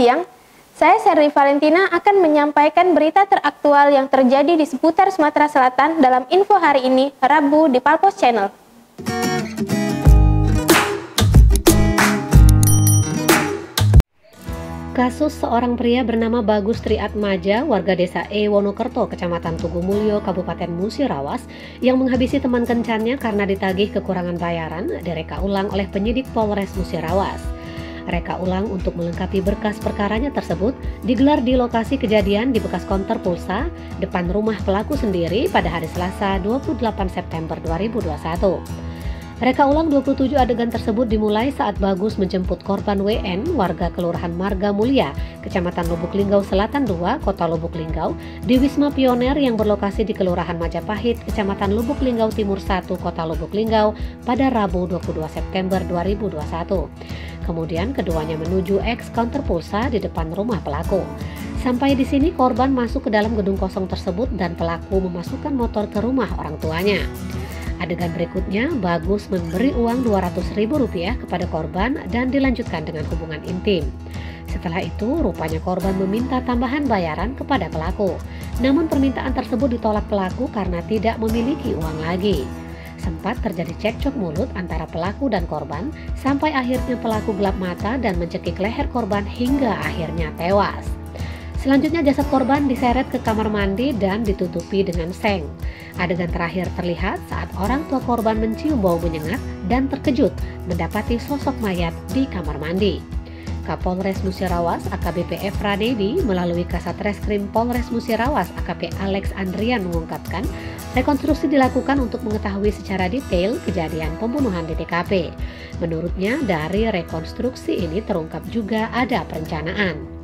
siang, saya Serri Valentina akan menyampaikan berita teraktual yang terjadi di seputar Sumatera Selatan dalam info hari ini, Rabu di Palpos Channel. Kasus seorang pria bernama Bagus Triatmaja, warga desa E Wonokerto, Kecamatan Tugumulyo, Kabupaten Musirawas, yang menghabisi teman kencannya karena ditagih kekurangan bayaran, direka ulang oleh penyidik Polres Musirawas. Reka ulang untuk melengkapi berkas perkaranya tersebut digelar di lokasi kejadian di bekas konter pulsa depan rumah pelaku sendiri pada hari Selasa 28 September 2021. Reka ulang 27 adegan tersebut dimulai saat Bagus menjemput korban WN, warga Kelurahan Marga Mulia, Kecamatan Lubuk Linggau Selatan 2, Kota Lubuk Linggau, di Wisma Pioner yang berlokasi di Kelurahan Majapahit, Kecamatan Lubuk Linggau Timur 1, Kota Lubuk Linggau, pada Rabu 22 September 2021. Kemudian keduanya menuju eks counter pulsa di depan rumah pelaku. Sampai di sini korban masuk ke dalam gedung kosong tersebut dan pelaku memasukkan motor ke rumah orang tuanya. Adegan berikutnya, Bagus memberi uang Rp200.000 kepada korban dan dilanjutkan dengan hubungan intim. Setelah itu, rupanya korban meminta tambahan bayaran kepada pelaku. Namun permintaan tersebut ditolak pelaku karena tidak memiliki uang lagi. Sempat terjadi cekcok mulut antara pelaku dan korban, sampai akhirnya pelaku gelap mata dan mencekik leher korban hingga akhirnya tewas. Selanjutnya jasad korban diseret ke kamar mandi dan ditutupi dengan seng. Adegan terakhir terlihat saat orang tua korban mencium bau menyengat dan terkejut mendapati sosok mayat di kamar mandi. Kapolres Musirawas AKBP F. Ranedi melalui Kasat Reskrim Polres Musirawas AKP Alex Andrian mengungkapkan rekonstruksi dilakukan untuk mengetahui secara detail kejadian pembunuhan di TKP. Menurutnya dari rekonstruksi ini terungkap juga ada perencanaan.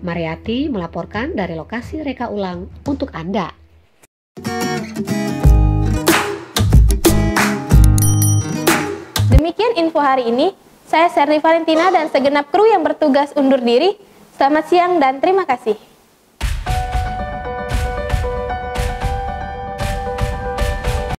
Mariati melaporkan dari lokasi reka ulang untuk Anda. Demikian info hari ini, saya Serri Valentina dan segenap kru yang bertugas undur diri. Selamat siang dan terima kasih.